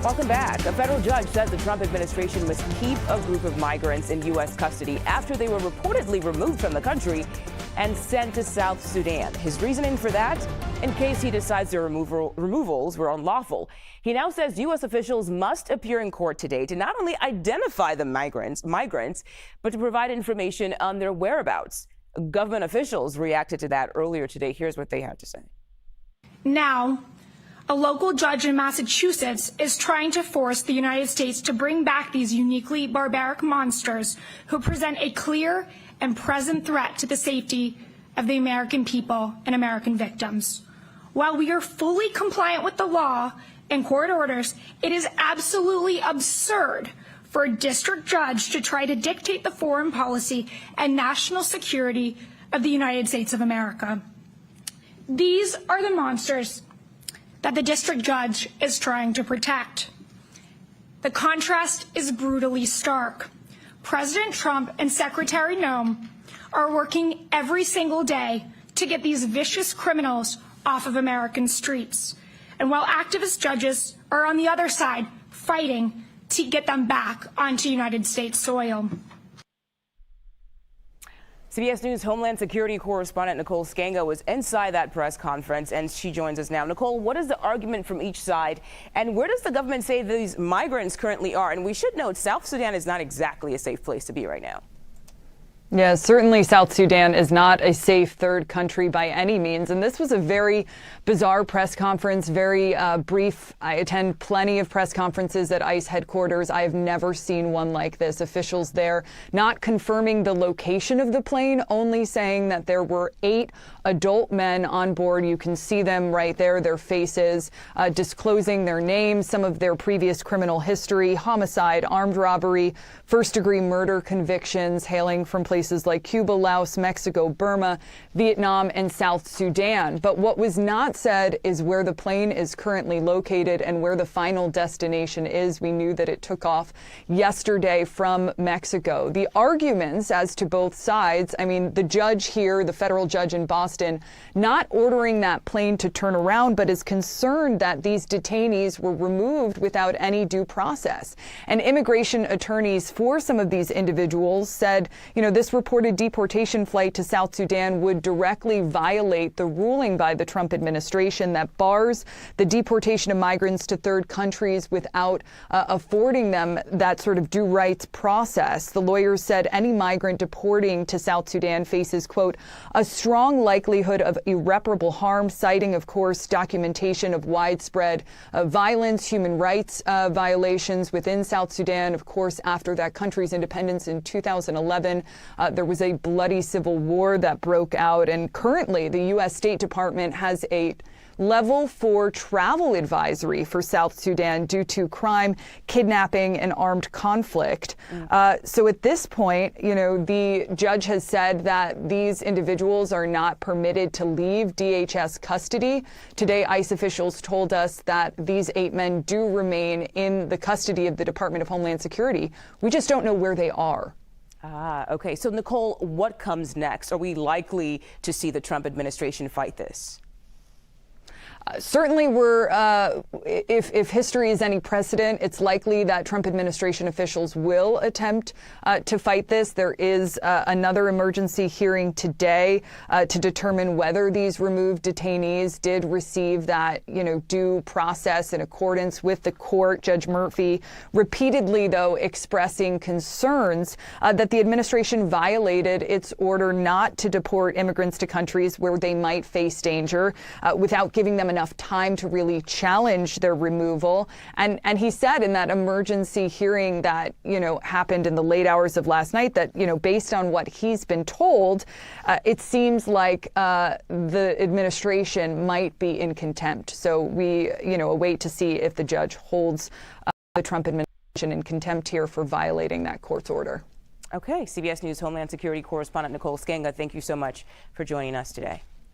Welcome back. A federal judge says the Trump administration must keep a group of migrants in U.S. custody after they were reportedly removed from the country and sent to South Sudan. His reasoning for that? In case he decides their removals were unlawful. He now says U.S. officials must appear in court today to not only identify the migrants, but to provide information on their whereabouts. Government officials reacted to that earlier today. Here's what they had to say. Now, a local judge in Massachusetts is trying to force the United States to bring back these uniquely barbaric monsters who present a clear and present threat to the safety of the American people and American victims. While we are fully compliant with the law and court orders, it is absolutely absurd for a district judge to try to dictate the foreign policy and national security of the United States of America. These are the monsters that the district judge is trying to protect. The contrast is brutally stark. President Trump and Secretary Noem are working every single day to get these vicious criminals off of American streets. And while activist judges are on the other side fighting to get them back onto United States soil. CBS News Homeland Security correspondent Nicole Sganga was inside that press conference, and she joins us now. Nicole, what is the argument from each side, and where does the government say these migrants currently are? And we should note, South Sudan is not exactly a safe place to be right now. Yeah, certainly South Sudan is not a safe third country by any means. And this was a very bizarre press conference, very brief. I attend plenty of press conferences at ICE headquarters. I have never seen one like this. Officials there not confirming the location of the plane, only saying that there were 8 adult men on board. You can see them right there, their faces, disclosing their names, some of their previous criminal history, homicide, armed robbery, first-degree murder convictions, hailing from places like Cuba, Laos, Mexico, Burma, Vietnam, and South Sudan. But what was not said is where the plane is currently located and where the final destination is. We knew that it took off yesterday from Mexico. The arguments as to both sides, I mean, the judge here, the federal judge in Boston, not ordering that plane to turn around, but is concerned that these detainees were removed without any due process. And immigration attorneys for some of these individuals said, you know, this reported deportation flight to South Sudan would directly violate the ruling by the Trump administration that bars the deportation of migrants to third countries without affording them that sort of due rights process. The lawyers said any migrant deporting to South Sudan faces, quote, a strong likelihood of irreparable harm, citing, of course, documentation of widespread violence, human rights violations within South Sudan. Of course, after that country's independence in 2011, there was a bloody civil war that broke out, and currently the U.S. State Department has a Level 4 travel advisory for South Sudan due to crime, kidnapping, and armed conflict. So at this point, you know, the judge has said that these individuals are not permitted to leave DHS custody. Today, ICE officials told us that these 8 men do remain in the custody of the Department of Homeland Security. We just don't know where they are. Okay. So, Nicole, what comes next? Are we likely to see the Trump administration fight this? Certainly, if history is any precedent, it's likely that Trump administration officials will attempt to fight this. There is another emergency hearing today to determine whether these removed detainees did receive that, you know, due process in accordance with the court. Judge Murphy repeatedly, though, expressing concerns that the administration violated its order not to deport immigrants to countries where they might face danger without giving them enough time to really challenge their removal. And he said in that emergency hearing that, you know, happened in the late hours of last night that, you know, based on what he's been told, it seems like the administration might be in contempt. So we, you know, await to see if the judge holds the Trump administration in contempt here for violating that court's order. Okay. CBS News Homeland Security correspondent Nicole Sganga, thank you so much for joining us today.